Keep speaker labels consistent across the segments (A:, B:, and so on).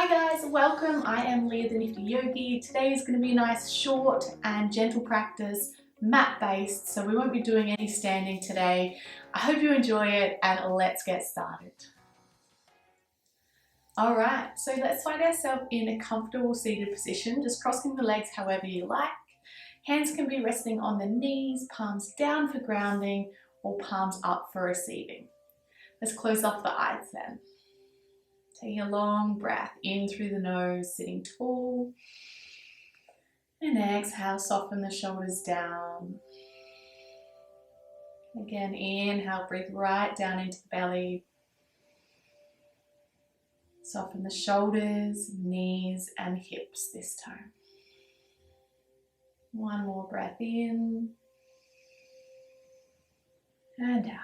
A: Hi guys, welcome. I am Leah the Nifty Yogi. Today is going to be a nice short and gentle practice, mat based, so we won't be doing any standing today. I hope you enjoy it and let's get started. Alright, so let's find ourselves in a comfortable seated position, just crossing the legs however you like. Hands can be resting on the knees, palms down for grounding or palms up for receiving. Let's close off the eyes then. Taking a long breath in through the nose, sitting tall. And exhale, soften the shoulders down. Again, inhale, breathe right down into the belly. Soften the shoulders, knees and hips this time. One more breath in and out.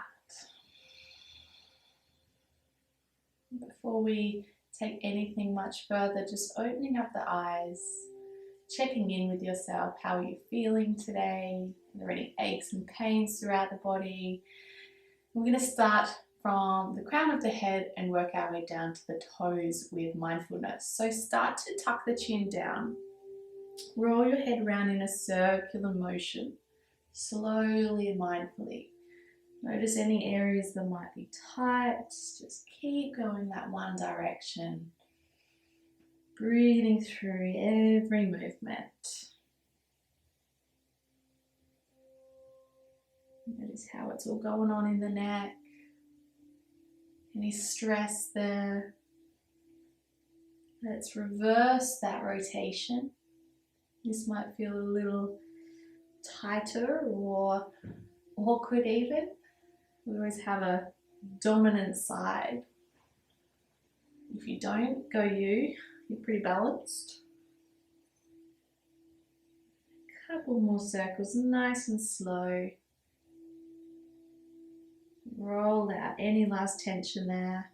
A: Before we take anything much further, just opening up the eyes, checking in with yourself. How are you feeling today? Are there any aches and pains throughout the body? We're going to start from the crown of the head and work our way down to the toes with mindfulness. So start to tuck the chin down. Roll your head around in a circular motion, slowly and mindfully. Notice any areas that might be tight. Just keep going that one direction. Breathing through every movement. Notice how it's all going on in the neck. Any stress there. Let's reverse that rotation. This might feel a little tighter or awkward even. We always have a dominant side. If you don't, go you. You're pretty balanced. Couple more circles, nice and slow. Roll out any last tension there.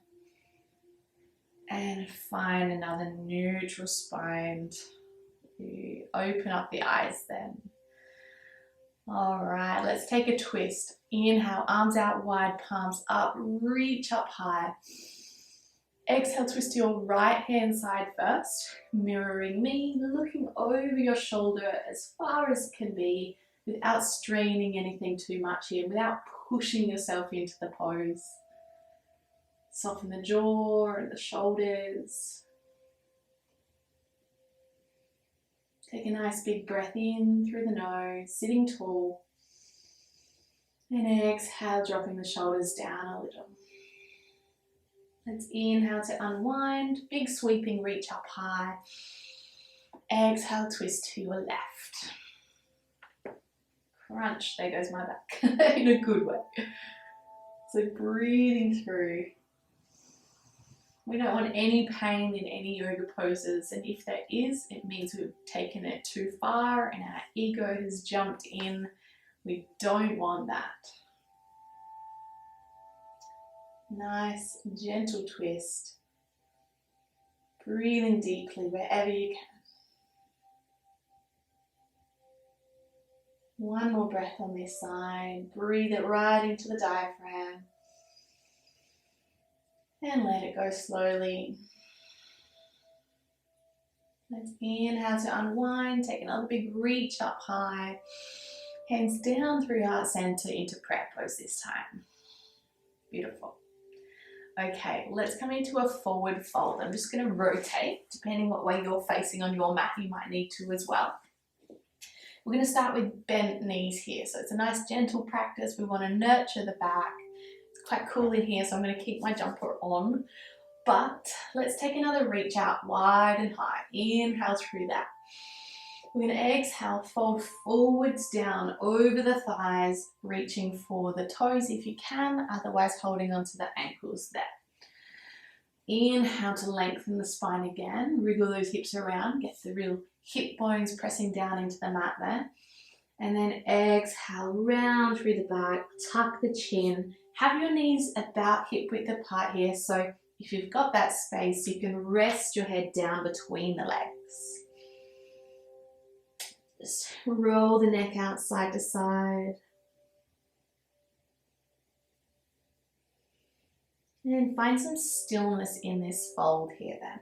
A: And find another neutral spine. You open up the eyes then. Alright, let's take a twist. Inhale, arms out wide, palms up, reach up high. Exhale, twist your right hand side first, mirroring me, looking over your shoulder as far as can be without straining anything too much here, without pushing yourself into the pose. Soften the jaw and the shoulders. Take a nice big breath in through the nose, sitting tall. And exhale, dropping the shoulders down a little. Let's inhale to unwind, big sweeping reach up high. Exhale, twist to your left. Crunch, there goes my back, in a good way. So breathing through. We don't want any pain in any yoga poses, and if there is, it means we've taken it too far and our ego has jumped in. We don't want that. Nice, gentle twist. Breathing deeply wherever you can. One more breath on this side. Breathe it right into the diaphragm. And let it go slowly. Let's inhale to unwind. Take another big reach up high. Hands down through heart center into prayer pose this time. Beautiful. Okay, let's come into a forward fold. I'm just going to rotate. Depending what way you're facing on your mat, you might need to as well. We're going to start with bent knees here. So it's a nice gentle practice. We want to nurture the back. Quite cool in here, so I'm going to keep my jumper on, but let's take another reach out wide and high. Inhale through that. We're going to exhale, fold forwards down over the thighs, reaching for the toes if you can, otherwise holding onto the ankles there. Inhale to lengthen the spine again, wriggle those hips around, get the real hip bones pressing down into the mat there. And then exhale, round through the back, tuck the chin. Have your knees about hip width apart here, so if you've got that space, you can rest your head down between the legs. Just roll the neck out side to side. And find some stillness in this fold here then.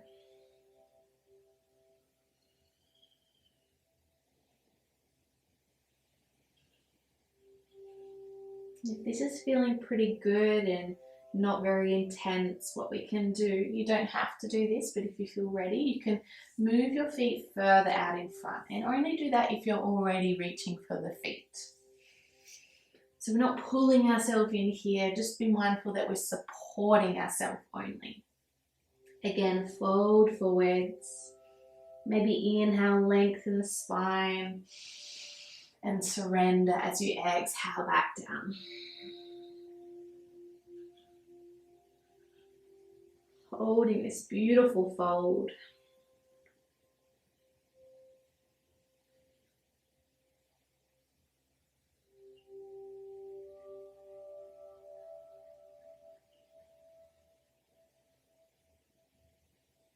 A: If this is feeling pretty good and not very intense, what we can do, you don't have to do this, but if you feel ready, you can move your feet further out in front, and only do that if you're already reaching for the feet. So we're not pulling ourselves in here, just be mindful that we're supporting ourselves only. Again, fold forwards. Maybe inhale, lengthen the spine, and surrender as you exhale back down. Holding this beautiful fold.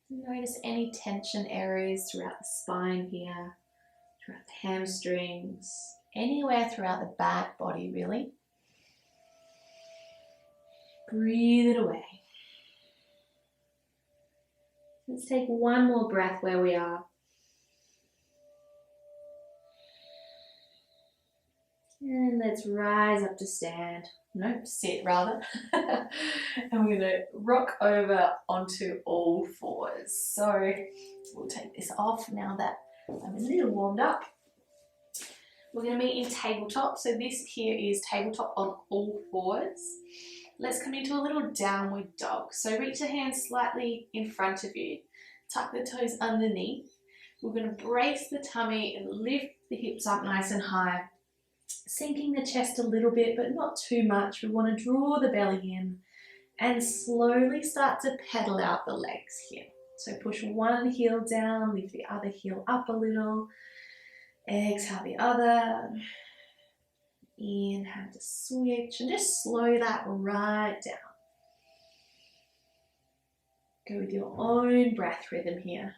A: Notice any tension areas throughout the spine here, throughout the hamstrings, anywhere throughout the back body really. Breathe it away. Let's take one more breath where we are. And let's rise up to stand. Nope, sit rather. And we're going to rock over onto all fours. So we'll take this off now that I'm a little warmed up. We're going to meet in tabletop. So this here is tabletop on all fours. Let's come into a little downward dog. So reach the hands slightly in front of you. Tuck the toes underneath. We're going to brace the tummy and lift the hips up nice and high. Sinking the chest a little bit, but not too much. We want to draw the belly in and slowly start to pedal out the legs here. So push one heel down, lift the other heel up a little. Exhale the other. Inhale to switch and just slow that right down. Go with your own breath rhythm here.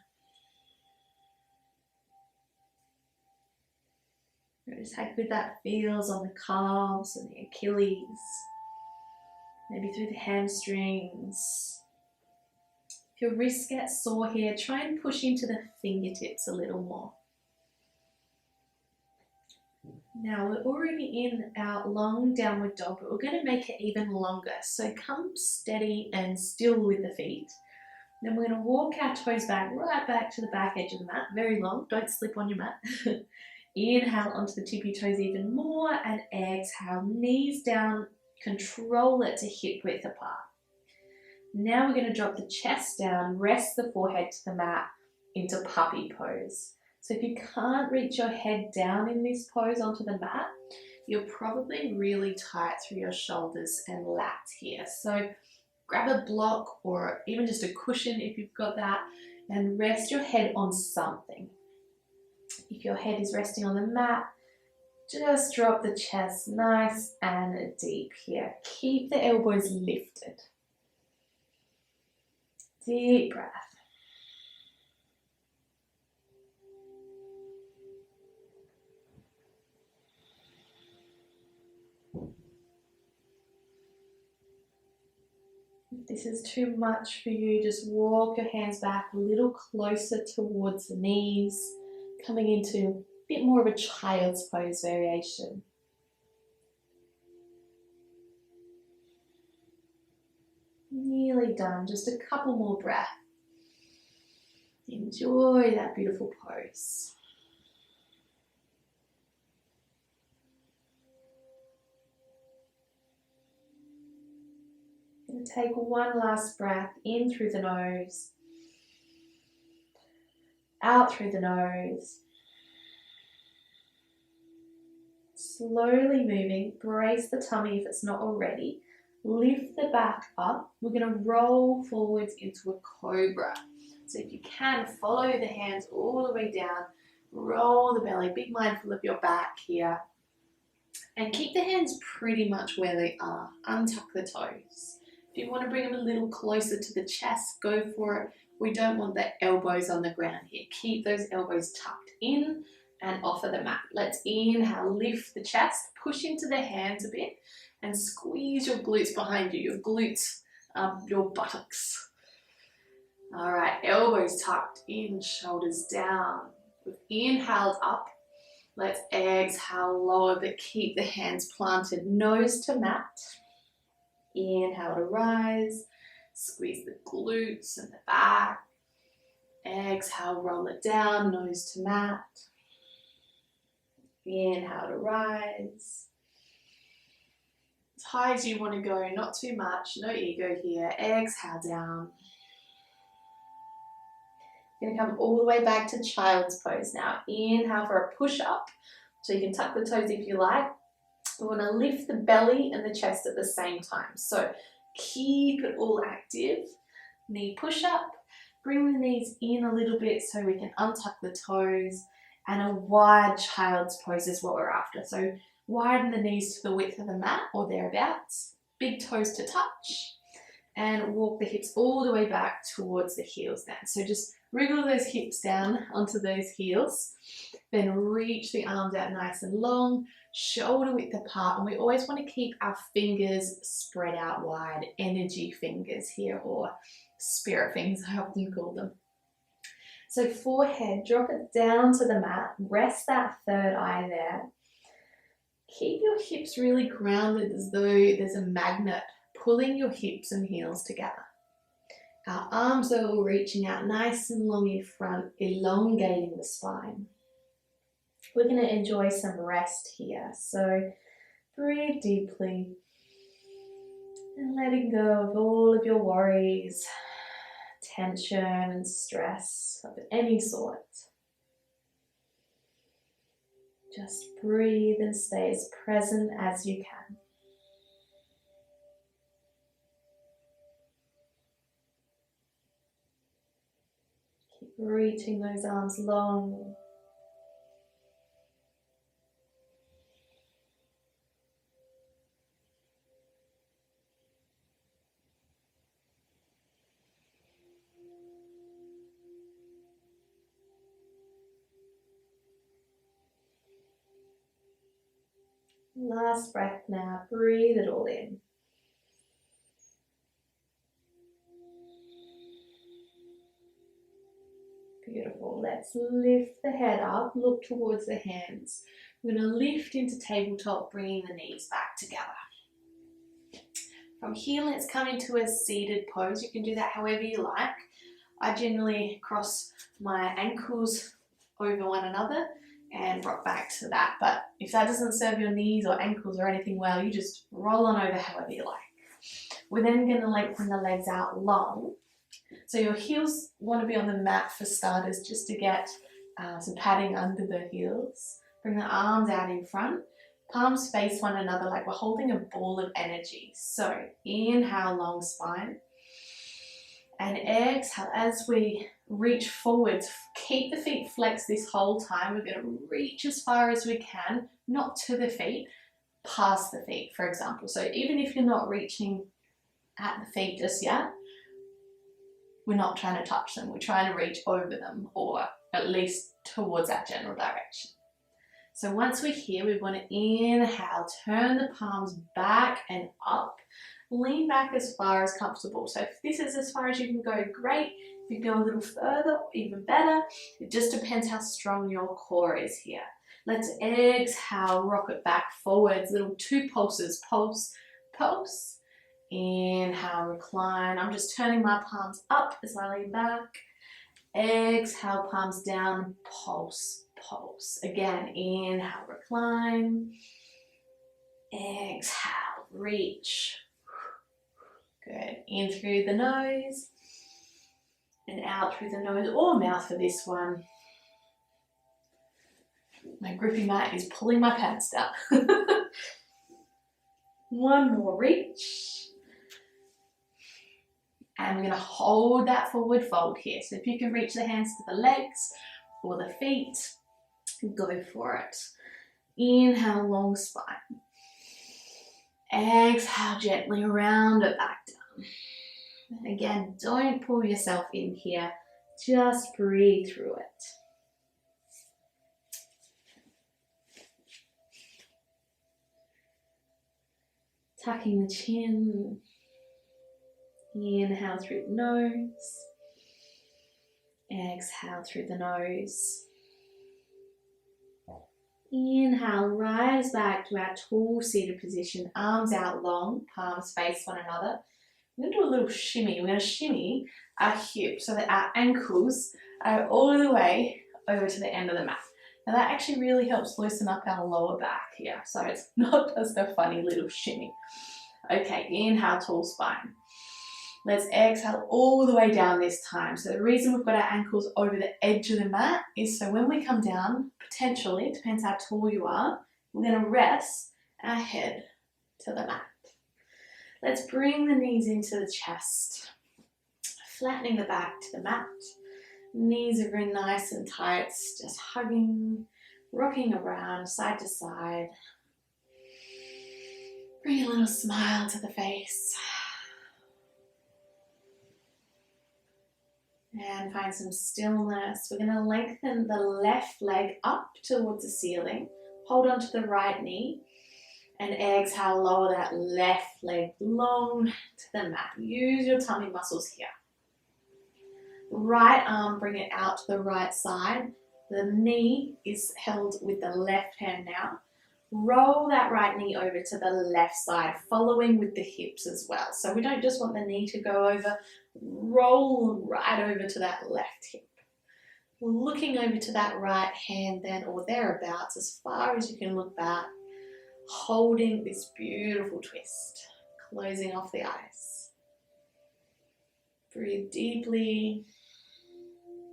A: Notice how good that feels on the calves and the Achilles, maybe through the hamstrings. If your wrists get sore here, try and push into the fingertips a little more. Now we're already in our long downward dog, but we're going to make it even longer. So come steady and still with the feet. Then we're going to walk our toes back, right back to the back edge of the mat, very long, don't slip on your mat. Inhale onto the tippy toes even more and exhale, knees down, control it to hip width apart. Now we're going to drop the chest down, rest the forehead to the mat into puppy pose. So if you can't reach your head down in this pose onto the mat, you're probably really tight through your shoulders and lats here. So grab a block or even just a cushion if you've got that and rest your head on something. If your head is resting on the mat, just drop the chest nice and deep here. Keep the elbows lifted. Deep breath. If this is too much for you, just walk your hands back a little closer towards the knees, coming into a bit more of a child's pose variation. Nearly done, just a couple more breaths. Enjoy that beautiful pose. And take one last breath in through the nose, out through the nose. Slowly moving, brace the tummy if it's not already. Lift the back up. We're going to roll forwards into a cobra. So if you can, follow the hands all the way down. Roll the belly. Be mindful of your back here. And keep the hands pretty much where they are. Untuck the toes. If you want to bring them a little closer to the chest, go for it. We don't want the elbows on the ground here. Keep those elbows tucked in and off of the mat. Let's inhale, lift the chest, push into the hands a bit and squeeze your glutes behind you, your glutes, your buttocks. All right, elbows tucked in, shoulders down. We've inhaled up. Let's exhale, lower, but keep the hands planted, nose to mat. Inhale to rise, squeeze the glutes and the back. Exhale, roll it down, nose to mat. Inhale to rise. As high as you want to go, not too much, no ego here. Exhale down. You're going to come all the way back to child's pose now. Inhale for a push up. So you can tuck the toes if you like. We want to lift the belly and the chest at the same time. So keep it all active. Knee push up. Bring the knees in a little bit so we can untuck the toes. And a wide child's pose is what we're after. So widen the knees to the width of the mat or thereabouts. Big toes to touch. And walk the hips all the way back towards the heels then. So just wriggle those hips down onto those heels. Then reach the arms out nice and long, shoulder width apart. And we always want to keep our fingers spread out wide. Energy fingers here, or spirit fingers, I often call them. So forehead, drop it down to the mat. Rest that third eye there. Keep your hips really grounded as though there's a magnet pulling your hips and heels together. Our arms are all reaching out nice and long in front, elongating the spine. We're going to enjoy some rest here. So breathe deeply and letting go of all of your worries, tension and stress of any sort. Just breathe and stay as present as you can. Keep reaching those arms long. Last breath now, breathe it all in. Beautiful. Let's lift the head up, look towards the hands. We're going to lift into tabletop, bringing the knees back together. From here, let's come into a seated pose. You can do that however you like. I generally cross my ankles over one another and rock back to that. But if that doesn't serve your knees or ankles or anything well, you just roll on over however you like. We're then going to lengthen the legs out long. So your heels want to be on the mat for starters, just to get some padding under the heels. Bring the arms out in front. Palms face one another like we're holding a ball of energy. So inhale, long spine. And exhale as we reach forwards. Keep the feet flexed this whole time. We're going to reach as far as we can, not to the feet, past the feet, for example. So even if you're not reaching at the feet just yet, we're not trying to touch them. We're trying to reach over them, or at least towards that general direction. So once we're here, we want to inhale, turn the palms back and up. Lean back as far as comfortable. So if this is as far as you can go, great. If you go a little further, even better. It just depends how strong your core is here. Let's exhale, rock it back forwards. Little 2 pulses, pulse, pulse. Inhale, recline. I'm just turning my palms up as I lean back. Exhale, palms down, pulse, pulse. Again, inhale, recline. Exhale, reach. Good. In through the nose and out through the nose or mouth for this one. My grippy mat is pulling my pants down. One more reach. And we're going to hold that forward fold here. So if you can reach the hands to the legs or the feet, go for it. Inhale, long spine. Exhale, gently round it back down. And again, don't pull yourself in here. Just breathe through it. Tucking the chin. Inhale through the nose. Exhale through the nose. Inhale, rise back to our tall seated position, arms out long, palms face one another. We're going to do a little shimmy. We're going to shimmy our hips so that our ankles are all the way over to the end of the mat. Now that actually really helps loosen up our lower back here, so it's not just a funny little shimmy. Okay, inhale, tall spine. Let's exhale all the way down this time. So the reason we've got our ankles over the edge of the mat is so when we come down, potentially, it depends how tall you are, we're going to rest our head to the mat. Let's bring the knees into the chest, flattening the back to the mat. Knees are very nice and tight, just hugging, rocking around side to side. Bring a little smile to the face. And find some stillness. We're going to lengthen the left leg up towards the ceiling. Hold on to the right knee. And exhale, lower that left leg long to the mat. Use your tummy muscles here. Right arm, bring it out to the right side. The knee is held with the left hand now. Roll that right knee over to the left side, following with the hips as well. So we don't just want the knee to go over, roll right over to that left hip. Looking over to that right hand then, or thereabouts, as far as you can look back, holding this beautiful twist, closing off the eyes. Breathe deeply,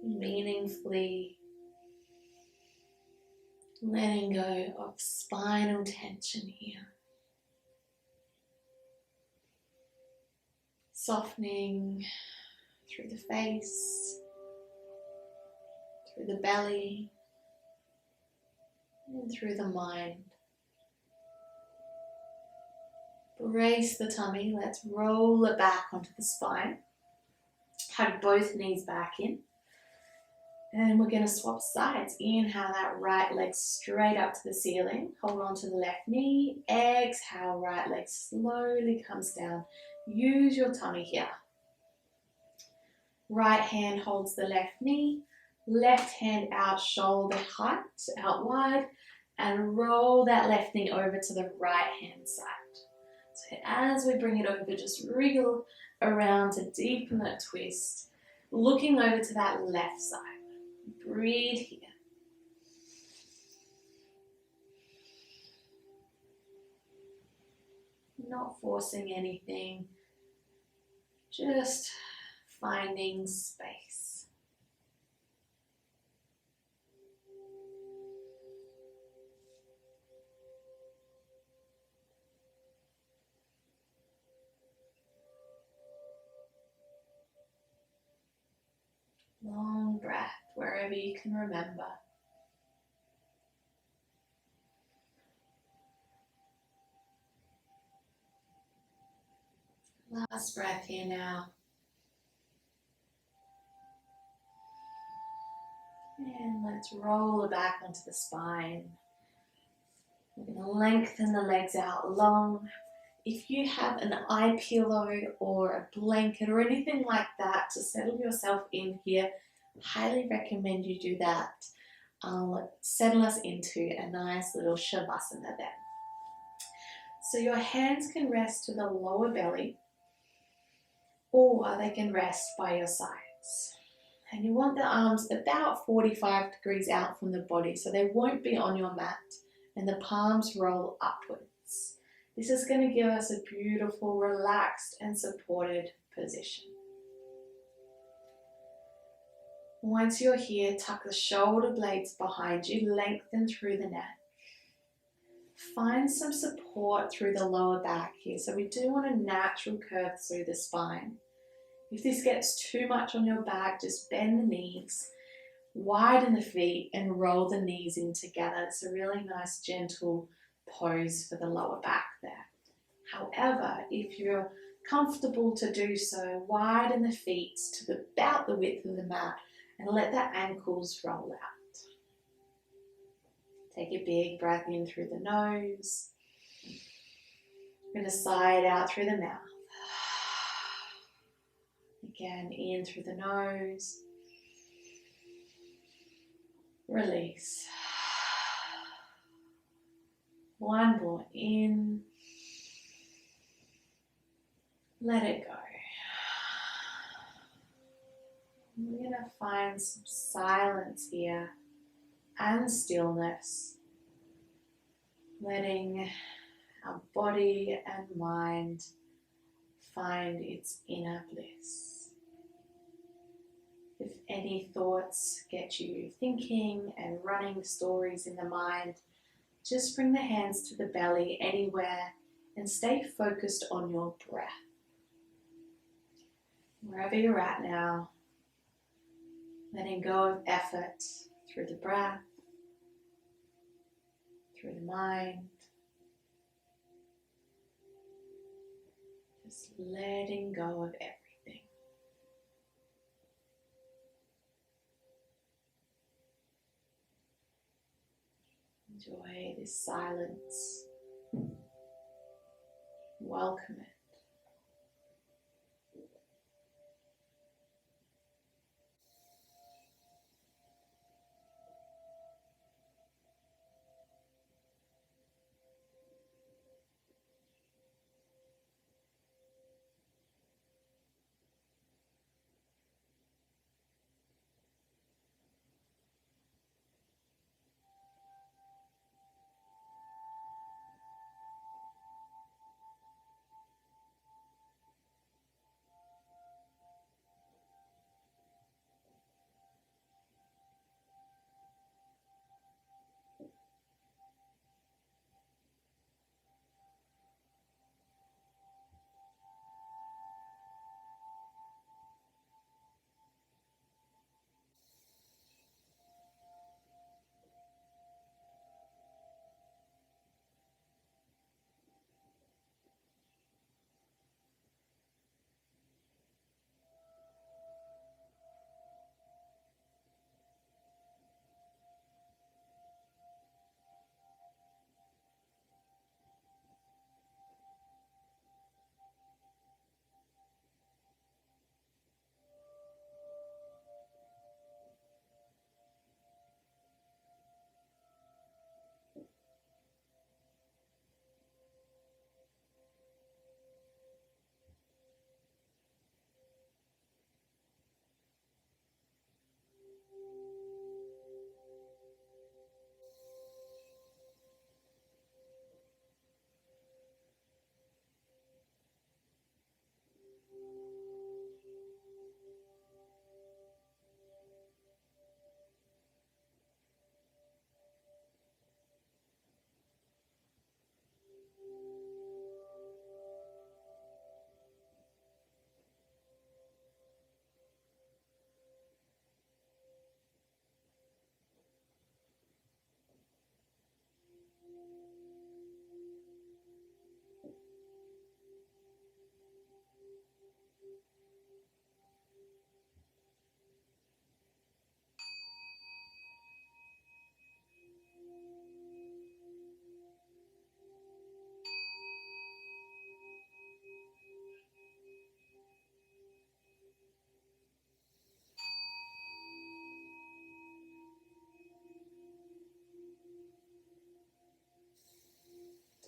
A: meaningfully, letting go of spinal tension here. Softening through the face, through the belly, and through the mind. Brace the tummy, let's roll it back onto the spine. Hug both knees back in. And we're going to swap sides. Inhale that right leg straight up to the ceiling. Hold on to the left knee. Exhale, right leg slowly comes down. Use your tummy here. Right hand holds the left knee. Left hand out shoulder height, out wide. And roll that left knee over to the right hand side. So as we bring it over, just wriggle around to deepen that twist. Looking over to that left side. Breathe here. Not forcing anything, just finding space. Long breath wherever you can remember. Last breath here now. And let's roll it back onto the spine. We're going to lengthen the legs out long. If you have an eye pillow or a blanket or anything like that to settle yourself in here, highly recommend you do that. Settle us into a nice little shavasana then. So your hands can rest to the lower belly, or they can rest by your sides. And you want the arms about 45 degrees out from the body, so they won't be on your mat, and the palms roll upwards. This is going to give us a beautiful, relaxed and supported position. Once you're here, tuck the shoulder blades behind you, lengthen through the neck. Find some support through the lower back here. So we do want a natural curve through the spine. If this gets too much on your back, just bend the knees, widen the feet and roll the knees in together. It's a really nice gentle pose for the lower back there. However, if you're comfortable to do so, widen the feet to about the width of the mat and let the ankles roll out. Take a big breath in through the nose. We're going to sigh it out through the mouth. Again, in through the nose. Release. One more in. Let it go. We're going to find some silence here and stillness, letting our body and mind find its inner bliss. If any thoughts get you thinking and running stories in the mind, just bring the hands to the belly anywhere and stay focused on your breath. Wherever you're at now, letting go of effort through the breath, through the mind. Just letting go of everything. Enjoy this silence. Welcome it.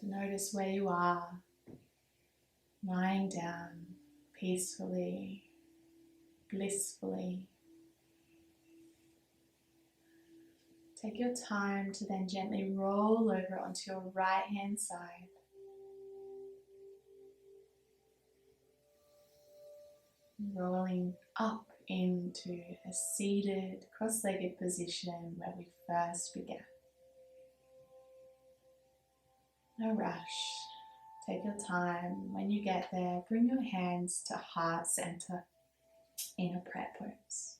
A: To notice where you are, lying down peacefully, blissfully. Take your time to then gently roll over onto your right hand side. Rolling up into a seated, cross-legged position where we first began. No rush. Take your time. When you get there, bring your hands to heart center in a prayer pose.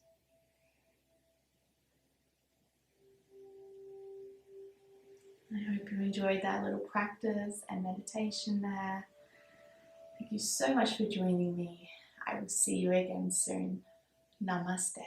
A: I hope you enjoyed that little practice and meditation there. Thank you so much for joining me. I will see you again soon. Namaste.